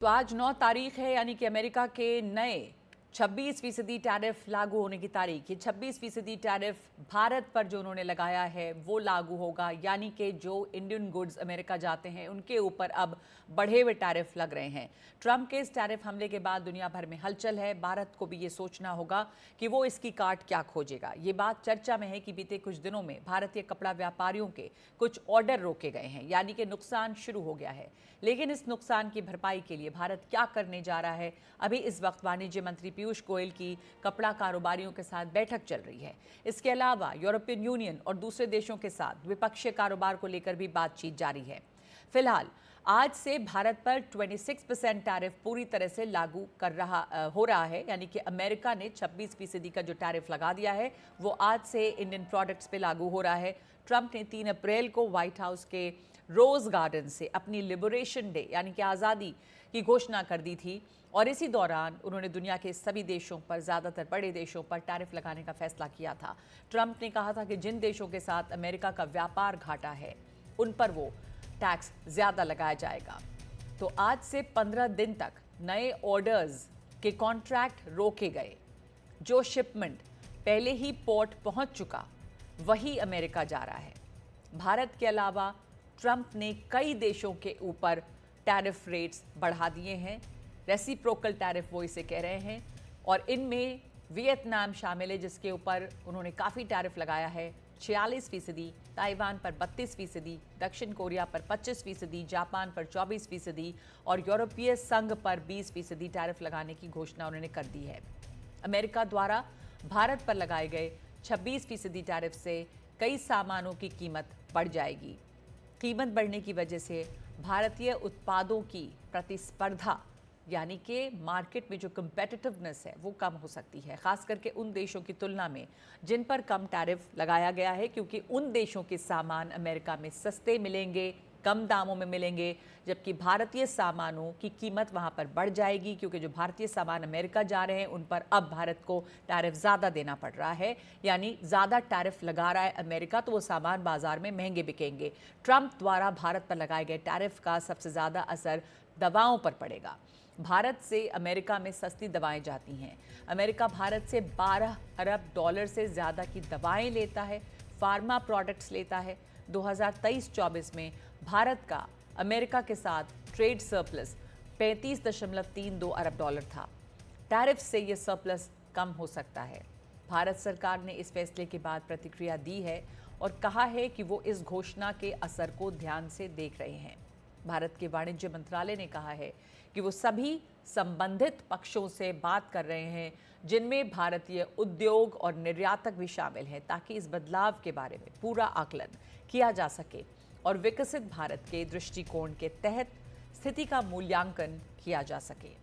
तो आज 9 तारीख है, यानी कि अमेरिका के नए 26% टैरिफ लागू होने की तारीख। ये 26% टैरिफ भारत पर जो उन्होंने लगाया है वो लागू होगा, यानी कि जो इंडियन गुड्स अमेरिका जाते हैं उनके ऊपर अब बढ़े हुए टैरिफ लग रहे हैं। ट्रंप के इस टैरिफ हमले के बाद दुनिया भर में हलचल है। भारत को भी ये सोचना होगा कि वो इसकी काट क्या खोजेगा। ये बात चर्चा में है कि बीते कुछ दिनों में भारतीय कपड़ा व्यापारियों के कुछ ऑर्डर रोके गए हैं, यानी कि नुकसान शुरू हो गया है। लेकिन इस नुकसान की भरपाई के लिए भारत क्या करने जा रहा है, अभी इस वक्त वाणिज्य मंत्री पीयूष गोयल की कपड़ा कारोबारियों के साथ बैठक चल रही है। इसके अलावा यूरोपियन यूनियन और दूसरे देशों के साथ द्विपक्षीय कारोबार को लेकर भी बातचीत जारी है। फिलहाल आज से भारत पर 26% टैरिफ पूरी तरह से लागू हो रहा है, यानी कि अमेरिका ने 26% का जो टैरिफ लगा दिया है वो आज से इंडियन प्रोडक्ट्स पे लागू हो रहा है। ट्रंप ने 3 अप्रैल को व्हाइट हाउस के रोज गार्डन से अपनी लिबरेशन डे यानी कि आज़ादी की घोषणा कर दी थी, और इसी दौरान उन्होंने दुनिया के सभी देशों पर, ज़्यादातर बड़े देशों पर टैरिफ लगाने का फैसला किया था। ट्रंप ने कहा था कि जिन देशों के साथ अमेरिका का व्यापार घाटा है उन पर वो टैक्स ज़्यादा लगाया जाएगा। तो आज से 15 दिन तक नए ऑर्डर्स के कॉन्ट्रैक्ट रोके गए। जो शिपमेंट पहले ही पोर्ट पहुंच चुका वही अमेरिका जा रहा है। भारत के अलावा ट्रंप ने कई देशों के ऊपर टैरिफ रेट्स बढ़ा दिए हैं। रेसिप्रोकल टैरिफ वो इसे कह रहे हैं, और इनमें वियतनाम शामिल है जिसके ऊपर उन्होंने काफ़ी टैरिफ लगाया है, 46%, ताइवान पर 32%, दक्षिण कोरिया पर 25%, जापान पर 24% और यूरोपीय संघ पर 20% टैरिफ लगाने की घोषणा उन्होंने कर दी है। अमेरिका द्वारा भारत पर लगाए गए 26% टैरिफ से कई सामानों की कीमत बढ़ जाएगी। कीमत बढ़ने की वजह से भारतीय उत्पादों की प्रतिस्पर्धा, यानी कि मार्केट में जो कम्पेटिटिवनेस है वो कम हो सकती है, खास करके उन देशों की तुलना में जिन पर कम टैरिफ लगाया गया है, क्योंकि उन देशों के सामान अमेरिका में सस्ते मिलेंगे, कम दामों में मिलेंगे, जबकि भारतीय सामानों की कीमत वहाँ पर बढ़ जाएगी, क्योंकि जो भारतीय सामान अमेरिका जा रहे हैं उन पर अब भारत को टैरिफ ज़्यादा देना पड़ रहा है, यानी ज़्यादा टैरिफ लगा रहा है अमेरिका, तो वो सामान बाजार में महंगे बिकेंगे। ट्रंप द्वारा भारत पर लगाए गए टैरिफ का सबसे ज़्यादा असर दवाओं पर पड़ेगा। भारत से अमेरिका में सस्ती दवाएं जाती हैं। अमेरिका भारत से 12 अरब डॉलर से ज़्यादा की दवाएं लेता है, फार्मा प्रोडक्ट्स लेता है। 2023-24 में भारत का अमेरिका के साथ ट्रेड सरप्लस 35.32 अरब डॉलर था। टैरिफ से ये सरप्लस कम हो सकता है। भारत सरकार ने इस फैसले के बाद प्रतिक्रिया दी है और कहा है कि वो इस घोषणा के असर को ध्यान से देख रहे हैं। भारत के वाणिज्य मंत्रालय ने कहा है कि वो सभी संबंधित पक्षों से बात कर रहे हैं, जिनमें भारतीय उद्योग और निर्यातक भी शामिल हैं, ताकि इस बदलाव के बारे में पूरा आकलन किया जा सके और विकसित भारत के दृष्टिकोण के तहत स्थिति का मूल्यांकन किया जा सके।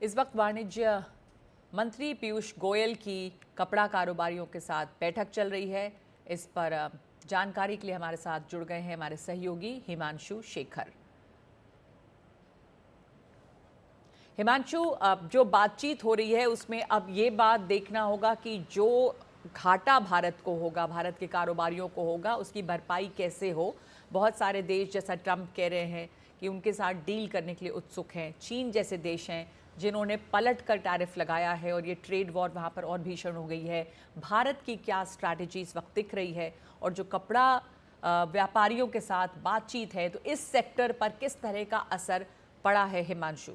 इस वक्त वाणिज्य मंत्री पीयूष गोयल की कपड़ा कारोबारियों के साथ बैठक चल रही है। इस पर जानकारी के लिए हमारे साथ जुड़ गए हैं हमारे सहयोगी हिमांशु शेखर। हिमांशु, अब जो बातचीत हो रही है उसमें अब ये बात देखना होगा कि जो घाटा भारत को होगा, भारत के कारोबारियों को होगा, उसकी भरपाई कैसे हो। बहुत सारे देश, जैसा ट्रंप कह रहे हैं कि उनके साथ डील करने के लिए उत्सुक हैं। चीन जैसे देश हैं जिन्होंने पलट कर टैरिफ लगाया है और ये ट्रेड वॉर वहाँ पर और भीषण हो गई है। भारत की क्या स्ट्रैटेजी इस वक्त दिख रही है, और जो कपड़ा व्यापारियों के साथ बातचीत है तो इस सेक्टर पर किस तरह का असर पड़ा है हिमांशु?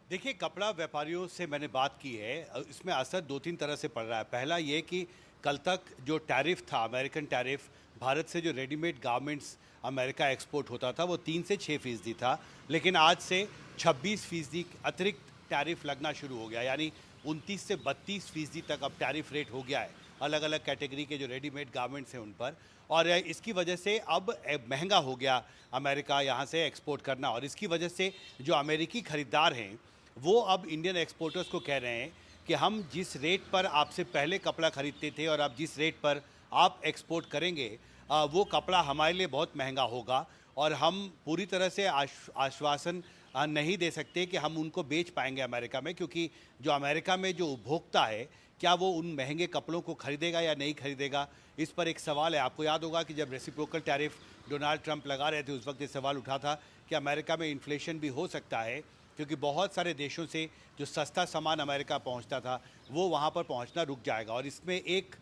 देखिए, कपड़ा व्यापारियों से मैंने बात की है। इसमें असर 2-3 तरह से पड़ रहा है। पहला ये कि कल तक जो टैरिफ था, अमेरिकन टैरिफ, भारत से जो रेडीमेड गारमेंट्स अमेरिका एक्सपोर्ट होता था वो 3 से 6% था, लेकिन आज से 26% अतिरिक्त टैरिफ लगना शुरू हो गया, यानी 29 से 32% तक अब टैरिफ रेट हो गया है अलग अलग कैटेगरी के जो रेडीमेड गारमेंट्स हैं उन पर। और इसकी वजह से अब महंगा हो गया अमेरिका यहाँ से एक्सपोर्ट करना, और इसकी वजह से जो अमेरिकी ख़रीदार हैं वो अब इंडियन एक्सपोर्टर्स को कह रहे हैं कि हम जिस रेट पर आपसे पहले कपड़ा ख़रीदते थे और अब जिस रेट पर आप एक्सपोर्ट करेंगे वो कपड़ा हमारे लिए बहुत महंगा होगा, और हम पूरी तरह से आश्वासन नहीं दे सकते कि हम उनको बेच पाएंगे अमेरिका में, क्योंकि जो अमेरिका में जो उपभोक्ता है क्या वो उन महंगे कपड़ों को खरीदेगा या नहीं खरीदेगा, इस पर एक सवाल है। आपको याद होगा कि जब रेसिप्रोकल टैरिफ डोनाल्ड ट्रंप लगा रहे थे, उस वक्त ये सवाल उठा था कि अमेरिका में इन्फ्लेशन भी हो सकता है, क्योंकि बहुत सारे देशों से जो सस्ता सामान अमेरिका पहुंचता था वो वहां पर पहुंचना रुक जाएगा। और इसमें एक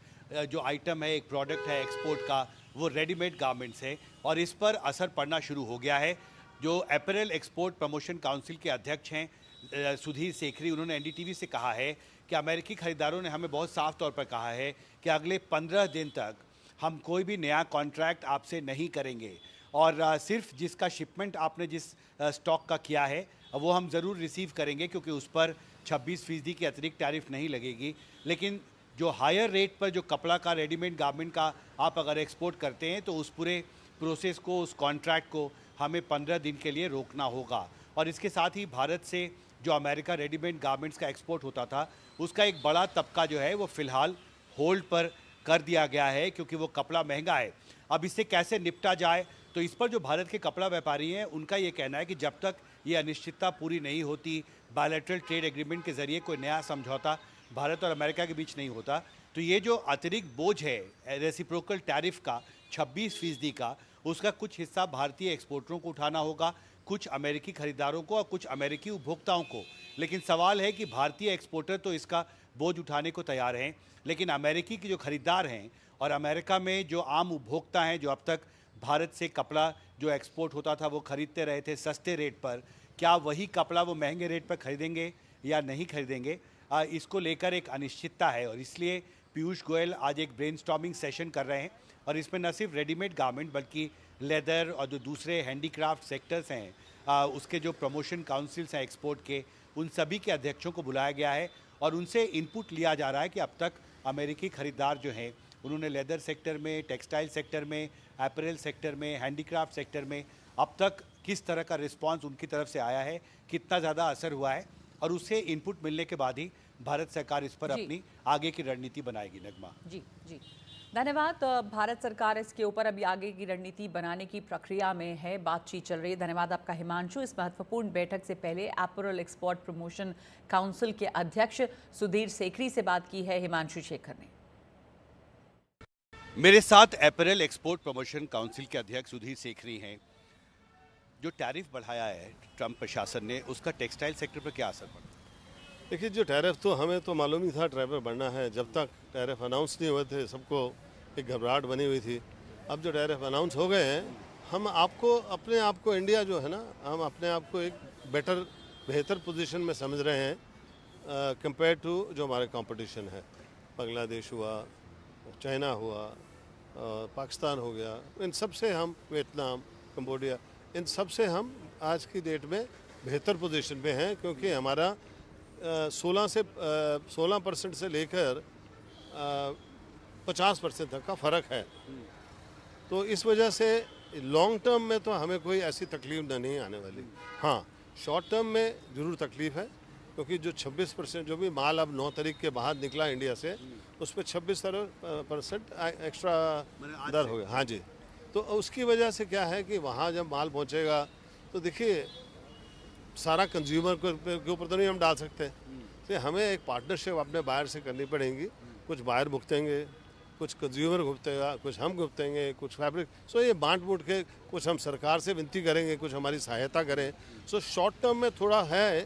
जो आइटम है, एक प्रोडक्ट है एक्सपोर्ट का, वो रेडीमेड गारमेंट्स है और इस पर असर पड़ना शुरू हो गया है। जो अपैरल एक्सपोर्ट प्रमोशन काउंसिल के अध्यक्ष हैं सुधीर सेखरी, उन्होंने एनडीटीवी से कहा है कि अमेरिकी खरीदारों ने हमें बहुत साफ तौर पर कहा है कि अगले 15 दिन तक हम कोई भी नया कॉन्ट्रैक्ट आपसे नहीं करेंगे और सिर्फ जिसका शिपमेंट आपने जिस स्टॉक का किया है वो हम ज़रूर रिसीव करेंगे, क्योंकि उस पर 26% की अतिरिक्त टैरिफ नहीं लगेगी। लेकिन जो हायर रेट पर जो कपड़ा का, रेडीमेड गारमेंट का आप अगर एक्सपोर्ट करते हैं तो उस पूरे प्रोसेस को, उस कॉन्ट्रैक्ट को हमें 15 दिन के लिए रोकना होगा। और इसके साथ ही भारत से जो अमेरिका रेडीमेड गारमेंट्स का एक्सपोर्ट होता था, उसका एक बड़ा तबका जो है वो फ़िलहाल होल्ड पर कर दिया गया है, क्योंकि वो कपड़ा महंगा है। अब इससे कैसे निपटा जाए, तो इस पर जो भारत के कपड़ा व्यापारी हैं उनका ये कहना है कि जब तक ये अनिश्चितता पूरी नहीं होती, बायलैटरल ट्रेड एग्रीमेंट के ज़रिए कोई नया समझौता भारत और अमेरिका के बीच नहीं होता, तो ये जो अतिरिक्त बोझ है रेसिप्रोकल टैरिफ का 26% का, उसका कुछ हिस्सा भारतीय एक्सपोर्टरों को उठाना होगा, कुछ अमेरिकी खरीदारों को और कुछ अमेरिकी उपभोक्ताओं को। लेकिन सवाल है कि भारतीय एक्सपोर्टर तो इसका बोझ उठाने को तैयार हैं, लेकिन अमेरिकी के जो खरीदार हैं और अमेरिका में जो आम उपभोक्ता हैं, जो अब तक भारत से कपड़ा जो एक्सपोर्ट होता था वो खरीदते रहे थे सस्ते रेट पर, क्या वही कपड़ा वो महंगे रेट पर खरीदेंगे या नहीं खरीदेंगे, इसको लेकर एक अनिश्चितता है। और इसलिए पीयूष गोयल आज एक ब्रेनस्टॉर्मिंग सेशन कर रहे हैं और इसमें न सिर्फ रेडीमेड गारमेंट बल्कि लेदर और जो दूसरे हैंडीक्राफ्ट सेक्टर्स हैं, उसके जो प्रमोशन काउंसिल्स हैं एक्सपोर्ट के, उन सभी के अध्यक्षों को बुलाया गया है और उनसे इनपुट लिया जा रहा है कि अब तक अमेरिकी खरीदार जो हैं उन्होंने लेदर सेक्टर में, टेक्सटाइल सेक्टर में, अपैरल सेक्टर में, हैंडीक्राफ्ट सेक्टर में अब तक किस तरह का रिस्पांस उनकी तरफ से आया है, कितना ज़्यादा असर हुआ है, और उससे इनपुट मिलने के बाद ही भारत सरकार इस पर अपनी आगे की रणनीति बनाएगी। नगमा जी जी, धन्यवाद। भारत सरकार इसके ऊपर अभी आगे की रणनीति बनाने की प्रक्रिया में है, बातचीत चल रही है। धन्यवाद आपका हिमांशु। इस महत्वपूर्ण बैठक से पहले अपैरल एक्सपोर्ट प्रमोशन काउंसिल के अध्यक्ष सुधीर सेखरी से बात की है हिमांशु शेखर ने। मेरे साथ अपैरल एक्सपोर्ट प्रमोशन काउंसिल के अध्यक्ष सुधीर सेखरी हैं। जो टैरिफ बढ़ाया है ट्रंप प्रशासन ने, उसका टेक्सटाइल सेक्टर पर क्या असर पड़ा? देखिए, जो टैरिफ तो हमें तो मालूम ही था टैरिफ बढ़ना है। जब तक टैरिफ अनाउंस नहीं हुए थे सबको एक घबराहट बनी हुई थी। अब जो टैरिफ अनाउंस हो गए हैं, हम आपको अपने आप को इंडिया जो है ना, हम अपने आप को एक बेहतर पोजीशन में समझ रहे हैं कंपेयर टू जो हमारे कंपटीशन है। बांग्लादेश हुआ, चाइना हुआ, पाकिस्तान हो गया, इन सब से हम, वियतनाम, कंबोडिया, इन सब से हम आज की डेट में बेहतर पोजीशन में हैं, क्योंकि हमारा 16% से लेकर 50% तक का फ़र्क है। तो इस वजह से लॉन्ग टर्म में तो हमें कोई ऐसी तकलीफ नहीं आने वाली। हाँ, शॉर्ट टर्म में ज़रूर तकलीफ़ है, क्योंकि जो 26% जो भी माल अब 9 तारीख के बाद निकला इंडिया से, उस पर 26% एक्स्ट्रा दर हो गया। हाँ जी, तो उसकी वजह से क्या है कि वहाँ जब माल पहुँचेगा तो देखिए सारा कंज्यूमर के ऊपर तो नहीं हम डाल सकते, तो हमें एक पार्टनरशिप अपने बायर से करनी पड़ेगी। कुछ बायर भुगतेंगे, कुछ कंज्यूमर भुगतेगा, कुछ हम भुगतेंगे, कुछ फैब्रिक। सो ये बांट बूट के कुछ हम सरकार से विनती करेंगे, कुछ हमारी सहायता करें। सो शॉर्ट टर्म में थोड़ा है,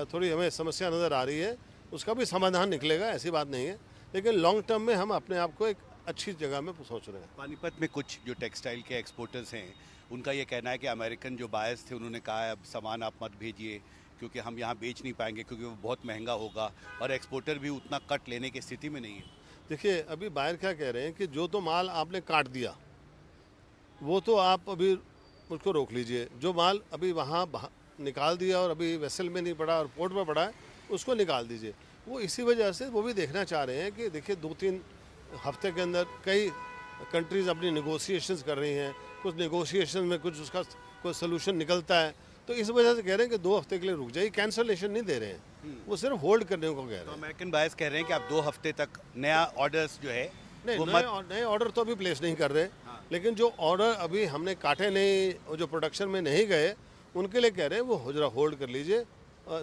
थोड़ी हमें समस्या नज़र आ रही है, उसका भी समाधान निकलेगा, ऐसी बात नहीं है। लेकिन लॉन्ग टर्म में हम अपने आप को एक अच्छी जगह में सोच रहे हैं। पानीपत में कुछ जो टेक्सटाइल के एक्सपोर्टर्स हैं, उनका ये कहना है कि अमेरिकन जो बायर्स थे उन्होंने कहा है अब सामान आप मत भेजिए, क्योंकि हम यहाँ बेच नहीं पाएंगे, क्योंकि वो बहुत महंगा होगा, और एक्सपोर्टर भी उतना कट लेने की स्थिति में नहीं है। देखिए, अभी बायर क्या कह रहे हैं कि जो तो माल आपने काट दिया वो तो आप अभी उसको रोक लीजिए, जो माल अभी वहाँ निकाल दिया और अभी वेसल में नहीं पड़ा और पोर्ट में पड़ा है, उसको निकाल दीजिए। वो इसी वजह से वो भी देखना चाह रहे हैं कि देखिए 2-3 हफ्ते के अंदर कई कंट्रीज़ अपनी नेगोशिएशंस कर रही हैं, कुछ नेगोशिएशन में कुछ उसका कोई सोल्यूशन निकलता है, तो इस वजह से कह रहे हैं कि 2 हफ्ते के लिए रुक जाइए। कैंसलेशन नहीं दे रहे हैं, वो सिर्फ होल्ड करने को कह रहे हैं। तो अमेरिकन बायर्स कह रहे हैं कि आप 2 हफ्ते तक नया ऑर्डर्स जो है नहीं, नए ऑर्डर तो अभी प्लेस नहीं कर रहे। हाँ। लेकिन जो ऑर्डर अभी हमने काटे नहीं और जो प्रोडक्शन में नहीं गए, उनके लिए कह रहे हैं वो जरा होल्ड कर लीजिए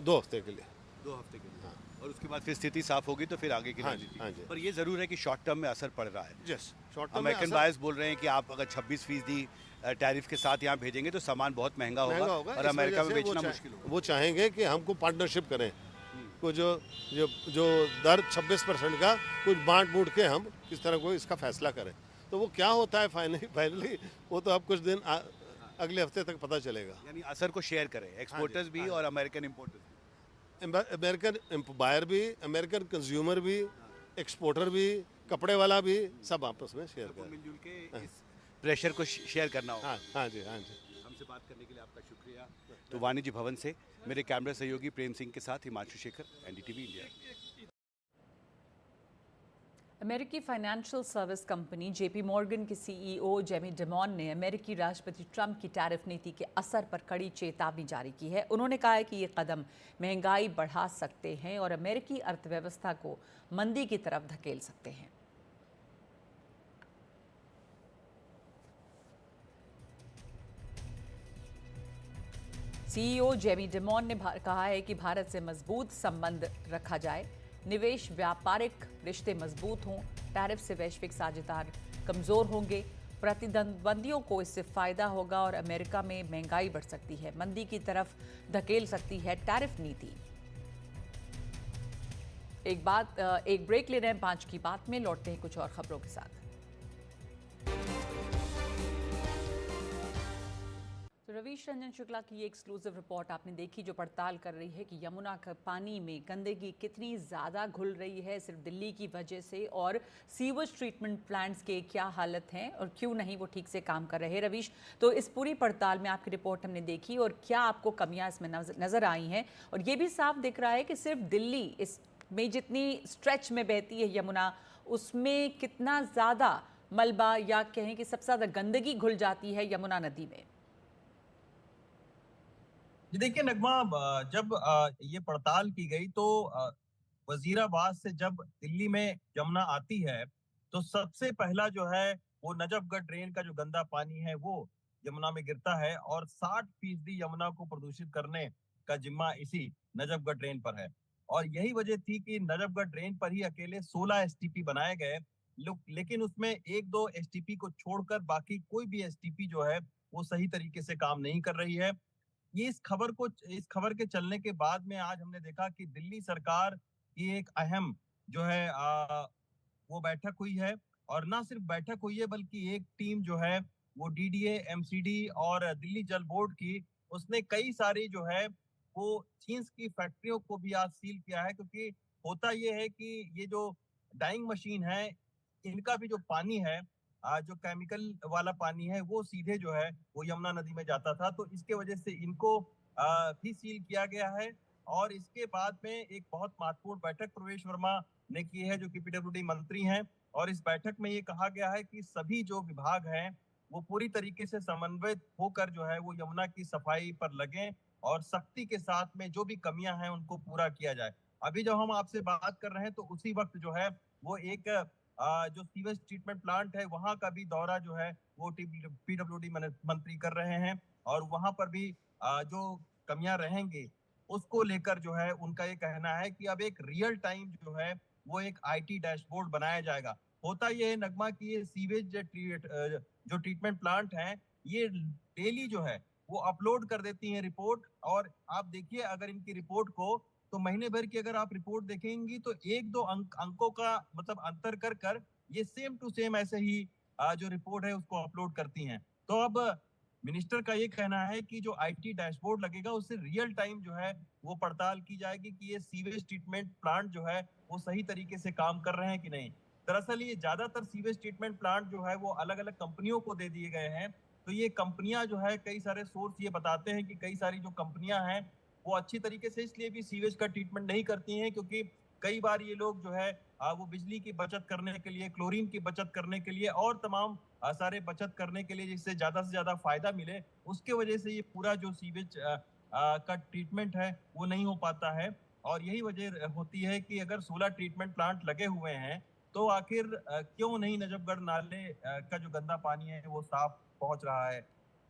2 हफ्ते के लिए। 2 हफ्ते के लिए। हाँ। और और उसके बाद फिर स्थिति साफ होगी तो फिर आगे की हाँ रणनीति। हाँ जी। पर ये जरूर है कि शॉर्ट टर्म में असर पड़ रहा है। यस, शॉर्ट टर्म में अमेरिकन बायर्स बोल रहे हैं कि आप अगर 26% टैरिफ के साथ यहाँ भेजेंगे तो सामान बहुत महंगा महंगा होगा होगा, और इस अमेरिका वजह में से बेचना मुश्किल होगा। वो चाहेंगे कि हमको पार्टनरशिप करें, को जो जो जो दर 26% का कुछ बांट बूट के हम किस तरह को इसका फैसला करें। तो वो क्या होता है फाइनली वो तो अब कुछ दिन अगले हफ्ते तक पता चलेगा। यानी असर को शेयर करें, एक्सपोर्टर्स भी और अमेरिकन इम्पोर्टर्स भी। अमेरिकन बायर भी, अमेरिकन कंज्यूमर भी, एक्सपोर्टर भी, कपड़े वाला भी, सब आपस में शेयर सबको करें। मिलजुल के इस प्रेशर को शेयर करना होगा। हाँ हाँ जी, हाँ जी। हमसे बात करने के लिए आपका शुक्रिया। तो वाणिज्य भवन से मेरे कैमरा सहयोगी प्रेम सिंह के साथ हिमांशु शेखर, एनडीटीवी इंडिया। अमेरिकी financial service company JP Morgan के सीईओ जेमी डिमॉन ने अमेरिकी राष्ट्रपति ट्रंप की टैरिफ नीति के असर पर कड़ी चेतावनी जारी की है। उन्होंने कहा है कि ये कदम महंगाई बढ़ा सकते हैं और अमेरिकी अर्थव्यवस्था को मंदी की तरफ धकेल सकते हैं। सीईओ जेमी डिमॉन ने कहा है कि भारत से मजबूत संबंध रखा जाए, निवेश व्यापारिक रिश्ते मजबूत हों, टैरिफ से वैश्विक साझेदार कमजोर होंगे, प्रतिद्वंदियों को इससे फायदा होगा और अमेरिका में महंगाई बढ़ सकती है, मंदी की तरफ धकेल सकती है टैरिफ नीति। एक ब्रेक ले रहे हैं 5 की बात में, लौटते हैं कुछ और खबरों के साथ। तो रवीश रंजन शुक्ला की ये एक्सक्लूसिव रिपोर्ट आपने देखी, जो पड़ताल कर रही है कि यमुना का पानी में गंदगी कितनी ज़्यादा घुल रही है सिर्फ दिल्ली की वजह से, और सीवेज ट्रीटमेंट प्लांट्स के क्या हालत हैं और क्यों नहीं वो ठीक से काम कर रहे। रवीश, तो इस पूरी पड़ताल में आपकी रिपोर्ट हमने देखी और क्या आपको कमियां इसमें नज़र आई हैं, और ये भी साफ दिख रहा है कि सिर्फ दिल्ली इसमें जितनी स्ट्रेच में बहती है यमुना, उसमें कितना ज़्यादा मलबा या कहें कि सबसे ज़्यादा गंदगी घुल जाती है यमुना नदी में। जी देखिए नगमा, जब ये पड़ताल की गई तो वजीराबाद से जब दिल्ली में यमुना आती है तो सबसे पहला जो है वो नजफगढ़ ड्रेन का जो गंदा पानी है वो यमुना में गिरता है, और 60% यमुना को प्रदूषित करने का जिम्मा इसी नजफगढ़ ड्रेन पर है। और यही वजह थी कि नजफगढ़ ड्रेन पर ही अकेले 16 एसटीपी बनाए गए, लेकिन उसमें 1-2 एसटीपी को छोड़कर बाकी कोई भी एसटीपी जो है वो सही तरीके से काम नहीं कर रही है। इस खबर के चलने के बाद में आज हमने देखा कि दिल्ली सरकार की एक अहम जो है वो बैठक हुई है, और ना सिर्फ बैठक हुई है बल्कि एक टीम जो है वो डीडीए, एमसीडी और दिल्ली जल बोर्ड की, उसने कई सारी जो है वो जींस की फैक्ट्रियों को भी आज सील किया है, क्योंकि होता ये है कि ये जो डाइंग मशीन है इनका भी जो पानी है, जो केमिकल वाला पानी है वो सीधे जो है वो यमुना नदी में जाता था, तो इसके वजह से इनको भी सील किया गया है। और इसके बाद में एक बहुत महत्वपूर्ण बैठक प्रवेश वर्मा ने की है, जो कि पीडब्ल्यूडी मंत्री हैं, और इस बैठक में ये कहा गया है कि सभी जो विभाग हैं वो पूरी तरीके से समन्वित होकर जो है वो यमुना की सफाई पर लगें और सख्ती के साथ में जो भी कमियां हैं उनको पूरा किया जाए। अभी जब हम आपसे बात कर रहे हैं तो उसी वक्त जो है वो एक जो सीवेज ट्रीटमेंट प्लांट है वहां का भी दौरा जो है वो पीडब्ल्यूडी मंत्री कर रहे हैं, और वहां पर भी जो कमियां रहेंगी उसको लेकर जो है उनका ये कहना है कि अब एक रियल टाइम जो है वो एक आईटी डैशबोर्ड बनाया जाएगा। होता ये है नगमा कि ये सीवेज जो ट्रीटमेंट प्लांट है ये डेली जो है वो अपलोड कर देती हैं रिपोर्ट, और आप देखिए अगर इनकी रिपोर्ट को तो महीने भर की अगर आप रिपोर्ट देखेंगी तो 1-2 अंकों का मतलब अंतर कर कर ये सेम टू सेम ऐसे ही जो रिपोर्ट है उसको अपलोड करती हैं। तो अब मिनिस्टर का ये कहना है कि जो आईटी डैशबोर्ड लगेगा उससे रियल टाइम जो है वो पड़ताल की जाएगी कि ये सीवेज ट्रीटमेंट प्लांट जो है वो सही तरीके से काम कर रहे हैं कि नहीं। दरअसल ये ज्यादातर सीवेज ट्रीटमेंट प्लांट जो है वो अलग अलग कंपनियों को दे दिए गए हैं, तो ये कंपनियां जो है कई सारे सोर्स ये बताते हैं कि कई सारी जो कंपनियां हैं वो अच्छी तरीके से इसलिए भी सीवेज का ट्रीटमेंट नहीं करती हैं क्योंकि कई बार ये लोग जो है वो बिजली की बचत करने के लिए, क्लोरीन की बचत करने के लिए और तमाम सारे बचत करने के लिए जिससे ज्यादा से ज्यादा फायदा मिले, उसके वजह से ये पूरा जो सीवेज का ट्रीटमेंट है वो नहीं हो पाता है। और यही वजह होती है कि अगर 16 ट्रीटमेंट प्लांट लगे हुए हैं तो आखिर क्यों नहीं नजफगढ़ नाले का जो गंदा पानी है वो साफ पहुंच रहा है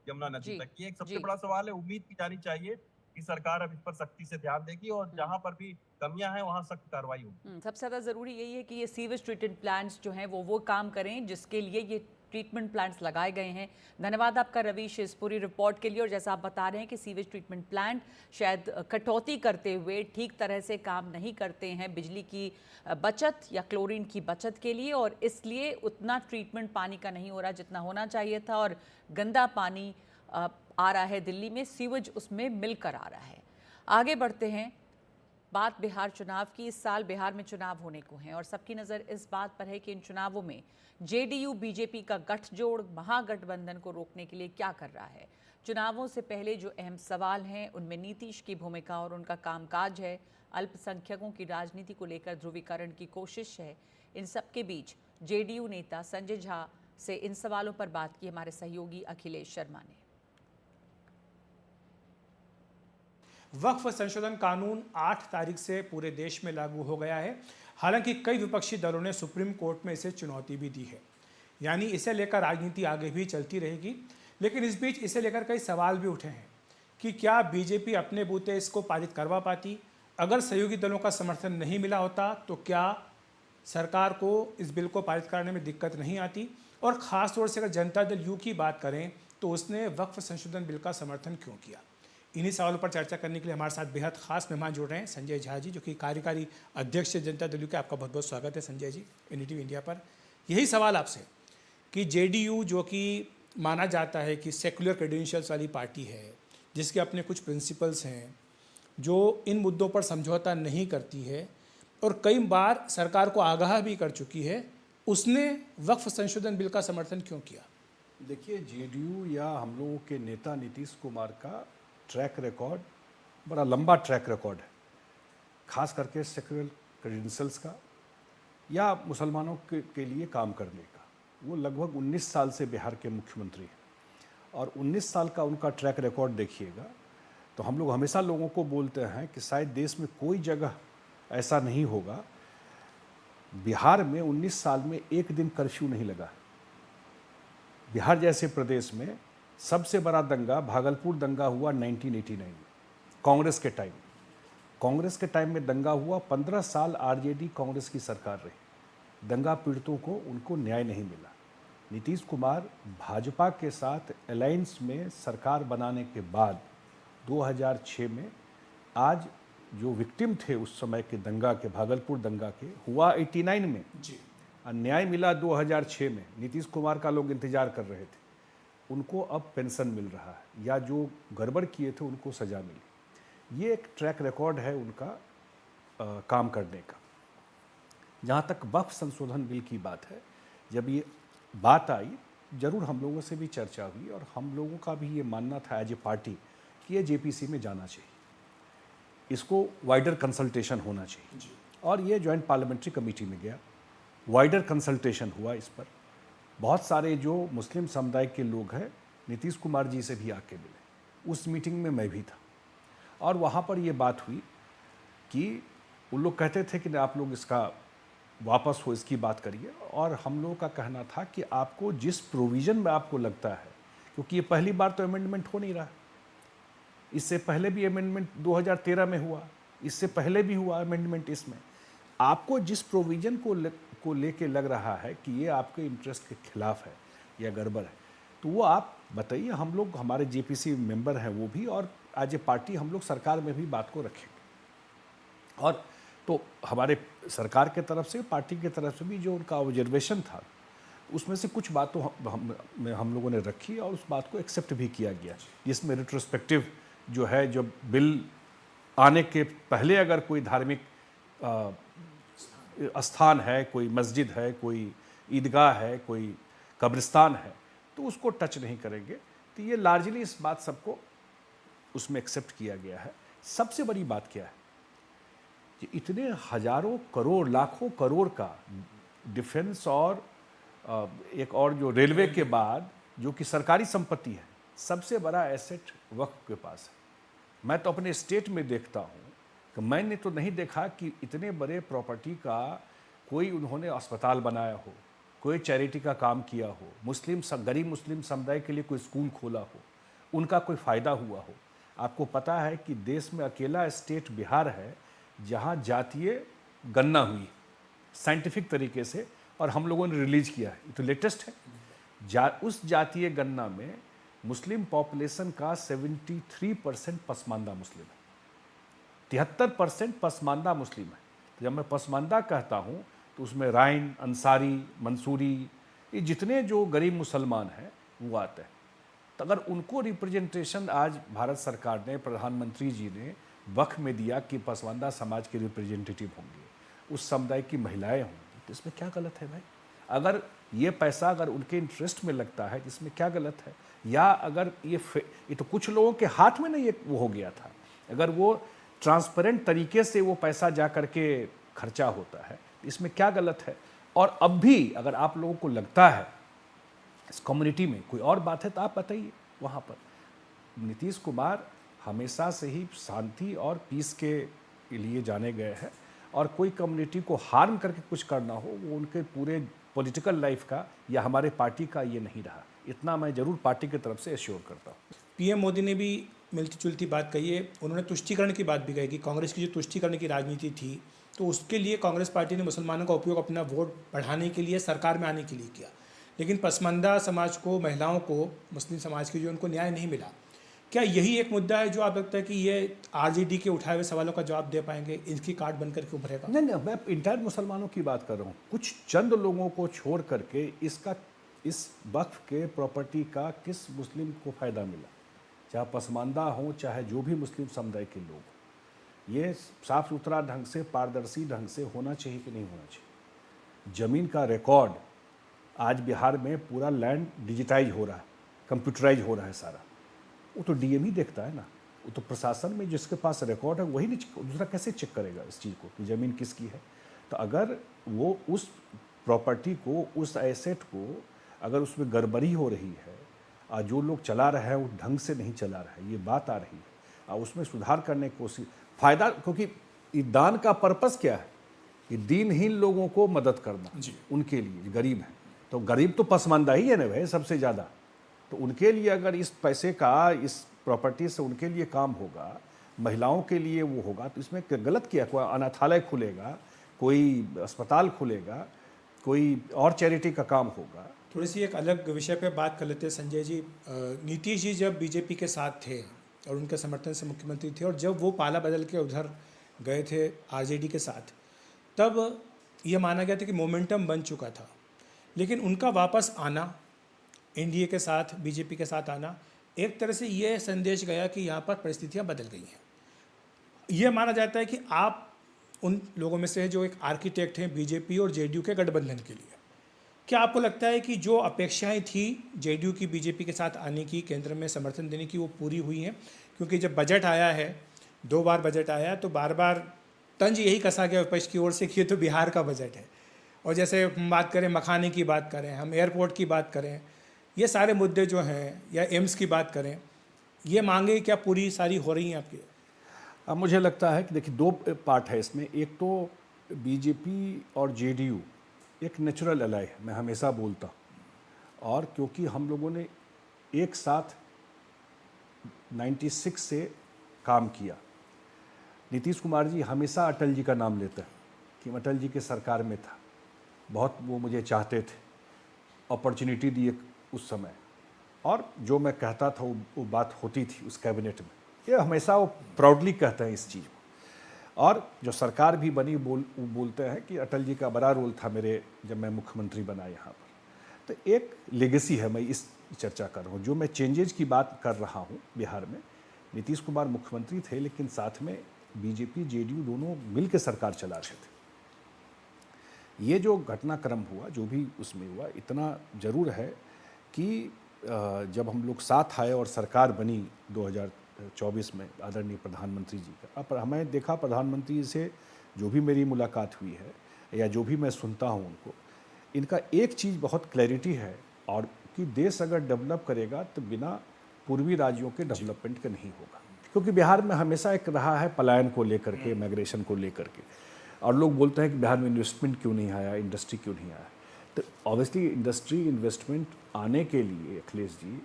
यमुना नदी तक। ये एक सबसे बड़ा सवाल है। उम्मीद की जानी चाहिए कि सरकार अब इस पर सख्ती से ध्यान देगी और जहां पर भी कमियां हैं वहां सख्त कार्रवाई होगी। सबसे ज़्यादा ज़रूरी यही है कि ये सीवेज ट्रीटमेंट प्लांट्स जो हैं वो काम करें जिसके लिए ये ट्रीटमेंट प्लांट्स लगाए गए हैं। धन्यवाद आपका रवीश इस पूरी रिपोर्ट के लिए। और जैसा आप बता रहे हैं कि सीवेज ट्रीटमेंट प्लांट शायद कटौती करते हुए ठीक तरह से काम नहीं करते हैं बिजली की बचत या क्लोरीन की बचत के लिए, और इसलिए उतना ट्रीटमेंट पानी का नहीं हो रहा जितना होना चाहिए था, और गंदा पानी आ रहा है दिल्ली में, सीवेज उसमें मिलकर आ रहा है। आगे बढ़ते हैं, बात बिहार चुनाव की। इस साल बिहार में चुनाव होने को हैं और सबकी नज़र इस बात पर है कि इन चुनावों में जेडीयू बीजेपी का गठजोड़ महागठबंधन को रोकने के लिए क्या कर रहा है। चुनावों से पहले जो अहम सवाल हैं उनमें नीतीश की भूमिका और उनका कामकाज है, अल्पसंख्यकों की राजनीति को लेकर ध्रुवीकरण की कोशिश है। इन सब के बीच जेडीयू नेता संजय झा से इन सवालों पर बात की हमारे सहयोगी अखिलेश शर्मा ने। वक्फ संशोधन कानून 8 तारीख से पूरे देश में लागू हो गया है। हालांकि कई विपक्षी दलों ने सुप्रीम कोर्ट में इसे चुनौती भी दी है, यानी इसे लेकर राजनीति आगे भी चलती रहेगी। लेकिन इस बीच इसे लेकर कई सवाल भी उठे हैं कि क्या बीजेपी अपने बूते इसको पारित करवा पाती। अगर सहयोगी दलों का समर्थन नहीं मिला होता तो क्या सरकार को इस बिल को पारित करने में दिक्कत नहीं आती। और ख़ास तौर से अगर जनता दल यू की बात करें तो उसने वक्फ संशोधन बिल का समर्थन क्यों किया। इन्हीं सवालों पर चर्चा करने के लिए हमारे साथ बेहद खास मेहमान जुड़ रहे हैं संजय झा जी, जो कि कार्यकारी अध्यक्ष जनता दल के। आपका बहुत बहुत स्वागत है संजय जी NDTV इंडिया पर। यही सवाल आपसे कि जेडीयू जो कि माना जाता है कि सेकुलर क्रेडेंशियल्स वाली पार्टी है, जिसके अपने कुछ प्रिंसिपल्स हैं, जो इन मुद्दों पर समझौता नहीं करती है और कई बार सरकार को आगाह भी कर चुकी है, उसने वक्फ संशोधन बिल का समर्थन क्यों किया। देखिए, जेडीयू या हम लोगों के नेता नीतीश कुमार का ट्रैक रिकॉर्ड बड़ा लंबा ट्रैक रिकॉर्ड है, खास करके सेकुलर क्रेडेंशियल्स का या मुसलमानों के लिए काम करने का। वो लगभग 19 साल से बिहार के मुख्यमंत्री हैं और 19 साल का उनका ट्रैक रिकॉर्ड देखिएगा तो हम लोग हमेशा लोगों को बोलते हैं कि शायद देश में कोई जगह ऐसा नहीं होगा। बिहार में 19 साल में एक दिन कर्फ्यू नहीं लगा। बिहार जैसे प्रदेश में सबसे बड़ा दंगा भागलपुर दंगा हुआ 1989 में, कांग्रेस के टाइम। कांग्रेस के टाइम में दंगा हुआ, 15 साल आरजेडी कांग्रेस की सरकार रही। दंगा पीड़ितों को उनको न्याय नहीं मिला। नीतीश कुमार भाजपा के साथ अलायंस में सरकार बनाने के बाद 2006 में आज जो विक्टिम थे उस समय के दंगा के, भागलपुर दंगा के, हुआ 89 में जी, और न्याय मिला 2006 में। नीतीश कुमार का लोग इंतजार कर रहे थे, उनको अब पेंशन मिल रहा है, या जो गड़बड़ किए थे उनको सज़ा मिली। ये एक ट्रैक रिकॉर्ड है उनका काम करने का। जहाँ तक वक्फ संशोधन बिल की बात है, जब ये बात आई जरूर हम लोगों से भी चर्चा हुई और हम लोगों का भी ये मानना था एज ए पार्टी कि ये जेपीसी में जाना चाहिए, इसको वाइडर कंसल्टेशन होना चाहिए। और ये जॉइंट पार्लियामेंट्री कमेटी में गया, वाइडर कंसल्टेशन हुआ इस पर। बहुत सारे जो मुस्लिम समुदाय के लोग हैं नीतीश कुमार जी से भी आके मिले। उस मीटिंग में मैं भी था और वहाँ पर ये बात हुई कि उन लोग कहते थे कि आप लोग इसका वापस हो, इसकी बात करिए। और हम लोगों का कहना था कि आपको जिस प्रोविज़न में आपको लगता है, क्योंकि ये पहली बार तो अमेंडमेंट हो नहीं रहा, इससे पहले भी अमेंडमेंट 2013 में हुआ, इससे पहले भी हुआ अमेंडमेंट। इसमें आपको जिस प्रोविज़न को लेके लग रहा है कि ये आपके इंटरेस्ट के खिलाफ है या गड़बड़ है, तो वो आप बताइए। हम लोग, हमारे जेपीसी मेंबर हैं वो भी, और एज ए पार्टी हम लोग सरकार में भी बात को रखेंगे। और तो हमारे सरकार के तरफ से, पार्टी की तरफ से भी जो उनका ऑब्जर्वेशन था, उसमें से कुछ बातों हम लोगों ने रखी और उस बात को एक्सेप्ट भी किया गया, जिसमें रिट्रोस्पेक्टिव जो है, जब बिल आने के पहले अगर कोई धार्मिक स्थान है, कोई मस्जिद है, कोई ईदगाह है, कोई कब्रिस्तान है, तो उसको टच नहीं करेंगे। तो ये लार्जली इस बात सबको उसमें एक्सेप्ट किया गया है। सबसे बड़ी बात क्या है कि इतने हजारों करोड़, लाखों करोड़ का डिफेंस और एक और जो रेलवे के बाद जो कि सरकारी संपत्ति है, सबसे बड़ा एसेट वक्फ के पास है। मैं तो अपने स्टेट में देखता हूँ कि मैंने तो नहीं देखा कि इतने बड़े प्रॉपर्टी का कोई उन्होंने अस्पताल बनाया हो, कोई चैरिटी का काम किया हो, गरीब मुस्लिम समुदाय के लिए कोई स्कूल खोला हो, उनका कोई फ़ायदा हुआ हो। आपको पता है कि देश में अकेला स्टेट बिहार है जहां जातीय गणना हुई साइंटिफिक तरीके से, और हम लोगों ने रिलीज किया है, ये तो लेटेस्ट है। उस जातीय गणना में मुस्लिम पॉपुलेशन का 73% पसमानदा मुस्लिम है, 73% पसमानदा मुस्लिम है। तो जब मैं पसमानदा कहता हूँ तो उसमें राइन, अंसारी, मंसूरी, ये जितने जो गरीब मुसलमान हैं वो आते हैं। तो अगर उनको रिप्रेजेंटेशन आज भारत सरकार ने, प्रधानमंत्री जी ने वक्फ में दिया कि पसमानदा समाज के रिप्रेजेंटेटिव होंगे, उस समुदाय की महिलाएं होंगी, तो इसमें क्या गलत है भाई? अगर ये पैसा अगर उनके इंटरेस्ट में लगता है तो इसमें क्या गलत है? या अगर ये तो कुछ लोगों के हाथ में नहीं ये वो हो गया था, अगर वो ट्रांसपेरेंट तरीके से वो पैसा जा करके खर्चा होता है, इसमें क्या गलत है? और अब भी अगर आप लोगों को लगता है इस कम्युनिटी में कोई और बात है तो आप बताइए। वहाँ पर नीतीश कुमार हमेशा से ही शांति और पीस के लिए जाने गए हैं, और कोई कम्युनिटी को हार्म करके कुछ करना हो वो उनके पूरे पॉलिटिकल लाइफ का या हमारे पार्टी का ये नहीं रहा। इतना मैं जरूर पार्टी की तरफ से एश्योर करता हूँ। पीएम मोदी ने भी मिलती जुलती बात कही है। उन्होंने तुष्टीकरण की बात भी कही कि कांग्रेस की जो तुष्टीकरण की राजनीति थी, तो उसके लिए कांग्रेस पार्टी ने मुसलमानों का उपयोग अपना वोट बढ़ाने के लिए, सरकार में आने के लिए किया, लेकिन पसमानदा समाज को, महिलाओं को, मुस्लिम समाज के जो उनको न्याय नहीं मिला। क्या यही एक मुद्दा है जो आप लगता है कि ये आरजेडी के उठाए हुए सवालों का जवाब दे पाएंगे, इनकी कार्ड बनकर के उभरेगा? नहीं, मैं इंटायर मुसलमानों की बात कर रहा हूँ। कुछ चंद लोगों को छोड़ करके इस वक्फ के प्रॉपर्टी का किस मुस्लिम को फ़ायदा मिला? चाहे पसमानदा हो, चाहे जो भी मुस्लिम समुदाय के लोग, ये साफ सुथरा ढंग से, पारदर्शी ढंग से होना चाहिए कि नहीं होना चाहिए? ज़मीन का रिकॉर्ड आज बिहार में पूरा लैंड डिजिटाइज हो रहा है, कंप्यूटराइज हो रहा है सारा। वो तो डीएम ही देखता है ना, वो तो प्रशासन में जिसके पास रिकॉर्ड है वही नहीं, दूसरा कैसे चेक करेगा इस चीज़ को कि ज़मीन किसकी है? तो अगर वो उस प्रॉपर्टी को, उस एसेट को, अगर उसमें गड़बड़ी हो रही है और जो लोग चला रहे हैं वो ढंग से नहीं चला रहा है, ये बात आ रही है, और उसमें सुधार करने की कोशिश, फ़ायदा, क्योंकि ये दान का पर्पस क्या है? ये दीनहीन लोगों को मदद करना, उनके लिए गरीब है, तो गरीब तो पसमानदा ही है ना भाई सबसे ज़्यादा। तो उनके लिए अगर इस पैसे का, इस प्रॉपर्टी से उनके लिए काम होगा, महिलाओं के लिए वो होगा, तो इसमें गलत क्या? कोई अनाथालय खुलेगा, कोई अस्पताल खुलेगा, कोई और चैरिटी का काम होगा। थोड़ी सी एक अलग विषय पे बात कर लेते हैं संजय जी। नीतीश जी जब बीजेपी के साथ थे और उनके समर्थन से मुख्यमंत्री थे, और जब वो पाला बदल के उधर गए थे आरजेडी के साथ, तब ये माना गया था कि मोमेंटम बन चुका था। लेकिन उनका वापस आना, एनडीए के साथ, बीजेपी के साथ आना, एक तरह से ये संदेश गया कि यहाँ पर परिस्थितियाँ बदल गई हैं। ये माना जाता है कि आप उन लोगों में से जो एक आर्किटेक्ट हैं बीजेपी और जेडीयू के गठबंधन के लिए। क्या आपको लगता है कि जो अपेक्षाएं थी जेडीयू की बीजेपी के साथ आने की, केंद्र में समर्थन देने की, वो पूरी हुई हैं? क्योंकि जब बजट आया है, 2 बार बजट आया, तो बार बार तंज यही कसा गया विपक्ष की ओर से कि ये तो बिहार का बजट है। और जैसे हम बात करें मखाने की बात करें, हम एयरपोर्ट की बात करें, ये सारे मुद्दे जो हैं, या एम्स की बात करें, ये मांगे क्या पूरी सारी हो रही हैं आपकी? अब मुझे लगता है कि देखिए 2 पार्ट है इसमें। एक तो बीजेपी और जेडीयू एक नेचुरल अलाई है, मैं हमेशा बोलता हूँ, और क्योंकि हम लोगों ने एक साथ 96 से काम किया। नीतीश कुमार जी हमेशा अटल जी का नाम लेते हैं कि अटल जी के सरकार में था, बहुत वो मुझे चाहते थे, अपॉर्चुनिटी दी उस समय, और जो मैं कहता था वो बात होती थी उस कैबिनेट में। ये हमेशा वो प्राउडली कहते हैं इस चीज़ को, और जो सरकार भी बनी बोलते हैं कि अटल जी का बड़ा रोल था मेरे, जब मैं मुख्यमंत्री बना यहाँ पर। तो एक लेगेसी है, मैं इस चर्चा कर रहा हूँ। जो मैं चेंजेज की बात कर रहा हूँ बिहार में, नीतीश कुमार मुख्यमंत्री थे, लेकिन साथ में बीजेपी जेडीयू दोनों मिल के सरकार चला रहे थे। ये जो घटनाक्रम हुआ, जो भी उसमें हुआ, इतना ज़रूर है कि जब हम लोग साथ आए और सरकार बनी 2024 में आदरणीय प्रधानमंत्री जी का, पर हमें देखा प्रधानमंत्री से जो भी मेरी मुलाकात हुई है या जो भी मैं सुनता हूँ उनको, इनका एक चीज़ बहुत क्लैरिटी है, और कि देश अगर डेवलप करेगा तो बिना पूर्वी राज्यों के डेवलपमेंट का नहीं होगा। क्योंकि बिहार में हमेशा एक रहा है पलायन को लेकर के, माइग्रेशन को लेकर के, और लोग बोलते हैं कि बिहार में इन्वेस्टमेंट क्यों नहीं आया, इंडस्ट्री क्यों नहीं आया। तो ऑब्वियसली इंडस्ट्री इन्वेस्टमेंट आने के लिए अखिलेश जी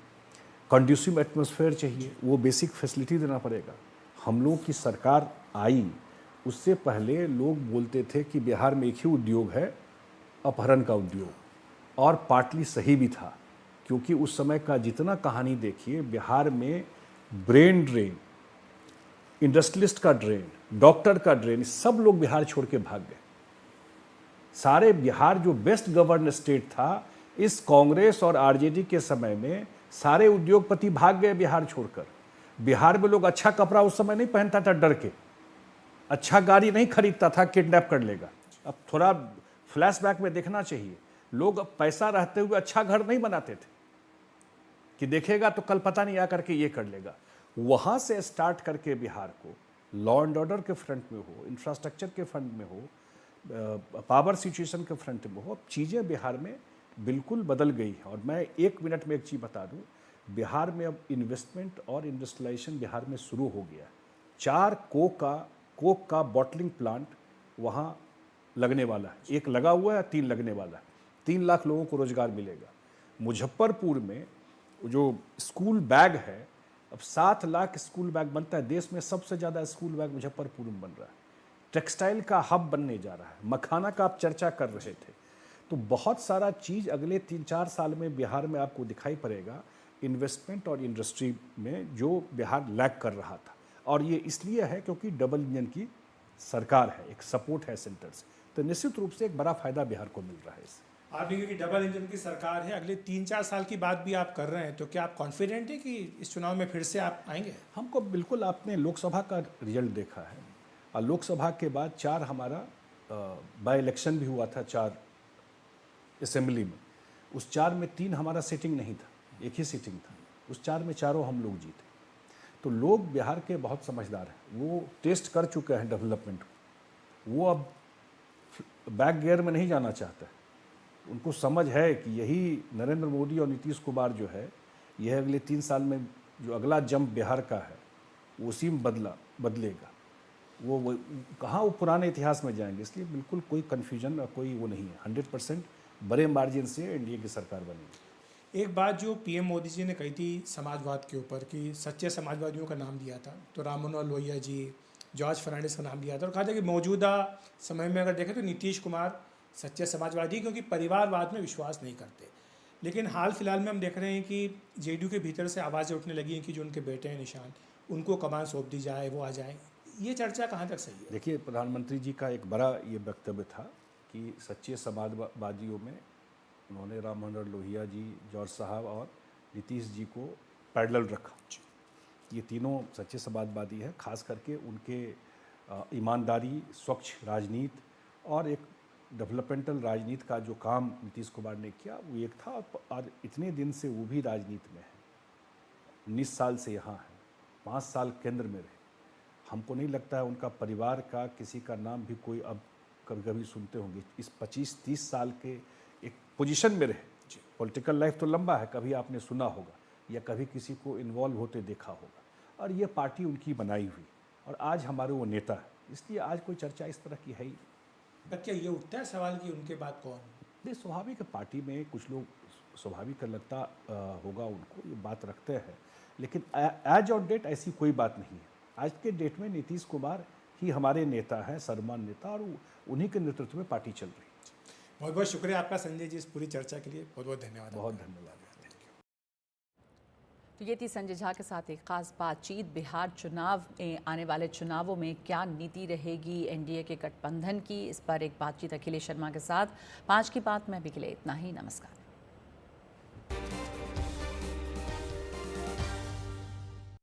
कंड्यूसिव एटमॉस्फेयर चाहिए, वो बेसिक फैसिलिटी देना पड़ेगा। हम लोग की सरकार आई उससे पहले लोग बोलते थे कि बिहार में एक ही उद्योग है, अपहरण का उद्योग, और पार्टली सही भी था, क्योंकि उस समय का जितना कहानी देखिए, बिहार में ब्रेन ड्रेन, इंडस्ट्रियलिस्ट का ड्रेन, डॉक्टर का ड्रेन, सब लोग बिहार छोड़ के भाग गए। सारे बिहार जो बेस्ट गवर्न स्टेट था, इस कांग्रेस और आरजेडी के समय में सारे उद्योगपति भाग गए बिहार छोड़कर। बिहार में लोग अच्छा कपड़ा उस समय नहीं पहनता था डर के, अच्छा गाड़ी नहीं खरीदता था, किडनैप कर लेगा। अब थोड़ा फ्लैशबैक में देखना चाहिए, लोग अब पैसा रहते हुए अच्छा घर नहीं बनाते थे कि देखेगा तो कल पता नहीं आकर के ये कर लेगा। वहाँ से स्टार्ट करके बिहार को लॉ एंड ऑर्डर के फ्रंट में हो, इंफ्रास्ट्रक्चर के फ्रंट में हो, पावर सिचुएशन के फ्रंट में हो, अब चीज़ें बिहार में बिल्कुल बदल गई है। और मैं 1 मिनट में एक चीज़ बता दूं, बिहार में अब इन्वेस्टमेंट और इंडस्ट्रियलाइजेशन बिहार में शुरू हो गया। 4 कोक का बॉटलिंग प्लांट वहाँ लगने वाला है, 1 लगा हुआ है, 3 लगने वाला है। 3 लाख लोगों को रोजगार मिलेगा। मुजफ्फरपुर में जो स्कूल बैग है, अब 7 लाख स्कूल बैग बनता है। देश में सबसे ज़्यादा स्कूल बैग मुजफ्फरपुर में बन रहा है। टेक्सटाइल का हब बनने जा रहा है। मखाना का आप चर्चा कर रहे थे, तो बहुत सारा चीज़ अगले 3-4 साल में बिहार में आपको दिखाई पड़ेगा, इन्वेस्टमेंट और इंडस्ट्री में, जो बिहार लैग कर रहा था। और ये इसलिए है क्योंकि डबल इंजन की सरकार है, एक सपोर्ट है सेंटर से, तो निश्चित रूप से एक बड़ा फायदा बिहार को मिल रहा है इससे। आपने कहा कि डबल इंजन की सरकार है, अगले 3-4 साल की बात भी आप कर रहे हैं, तो क्या आप कॉन्फिडेंट हैं कि इस चुनाव में फिर से आप आएंगे? हमको बिल्कुल, आपने लोकसभा का रिजल्ट देखा है, और लोकसभा के बाद 4 हमारा बाई इलेक्शन भी हुआ था 4 असेंबली में। उस 4 में 3 हमारा सीटिंग नहीं था, एक ही सीटिंग था। उस 4 में चारों हम लोग जीते। तो लोग बिहार के बहुत समझदार हैं, वो टेस्ट कर चुके हैं डेवलपमेंट को, वो अब बैक गियर में नहीं जाना चाहता है। उनको समझ है कि यही नरेंद्र मोदी और नीतीश कुमार जो है, यह अगले 3 साल में जो अगला जंप बिहार का है, वो उसी में बदलेगा। वो कहाँ वो पुराने इतिहास में जाएंगे, इसलिए बिल्कुल कोई कन्फ्यूजन और कोई वो नहीं है। 100% बड़े मार्जिन से एनडीए की सरकार बनेगी। एक बात जो पीएम मोदी जी ने कही थी समाजवाद के ऊपर, कि सच्चे समाजवादियों का नाम दिया था, तो राम मनोहर लोहिया जी, जॉर्ज फर्नांडिस का नाम दिया था, और कहा था कि मौजूदा समय में अगर देखें तो नीतीश कुमार सच्चे समाजवादी, क्योंकि परिवारवाद में विश्वास नहीं करते। लेकिन हाल फिलहाल में हम देख रहे हैं कि जेडीयू के भीतर से आवाज़ें उठने लगी हैं कि जो उनके बेटे हैं निशान, उनको कमान सौंप दी जाए, वो आ जाए। ये चर्चा कहाँ तक सही है? देखिए, प्रधानमंत्री जी का एक बड़ा ये वक्तव्य था कि सच्चे समाजवादियों में उन्होंने राम मनोहर लोहिया जी, जॉर्ज साहब और नीतीश जी को पैरेलल रखा। ये तीनों सच्चे समाजवादी हैं, खास करके उनके ईमानदारी, स्वच्छ राजनीति और एक डेवलपमेंटल राजनीति का जो काम नीतीश कुमार ने किया, वो एक था। और इतने दिन से वो भी राजनीति में है, 19 साल से यहाँ है, 5 साल केंद्र में रहे। हमको नहीं लगता है उनका परिवार का किसी का नाम भी कोई अब कभी सुनते होंगे। इस 25-30 साल के एक पोजीशन में रहे। पॉलिटिकल लाइफ तो लंबा है, कभी आपने सुना होगा या कभी किसी को इन्वॉल्व होते देखा होगा। और ये पार्टी उनकी बनाई हुई, और आज हमारे वो नेता है, इसलिए आज कोई चर्चा इस तरह की है ही। पर क्या ये उठता है सवाल कि उनके बाद कौन? नहीं, स्वाभाविक है, पार्टी में कुछ लोग स्वाभाविक लगता होगा उनको, ये बात रखते हैं, लेकिन एज ऑन डेट ऐसी कोई बात नहीं है। आज के डेट में नीतीश कुमार ही हमारे नेता हैं, सर्वमान्य नेता, और उन्हीं के नेतृत्व में पार्टी चल रही है। बहुत बहुत शुक्रिया आपका संजय जी, इस पूरी चर्चा के लिए बहुत बहुत धन्यवाद। बहुत धन्यवाद। तो ये थी संजय झा के साथ एक खास बातचीत। बिहार चुनाव में, आने वाले चुनावों में क्या नीति रहेगी एनडीए के गठबंधन की, इस पर एक बातचीत अखिलेश शर्मा के साथ। 5 की बात में अभी के लिए इतना ही। नमस्कार।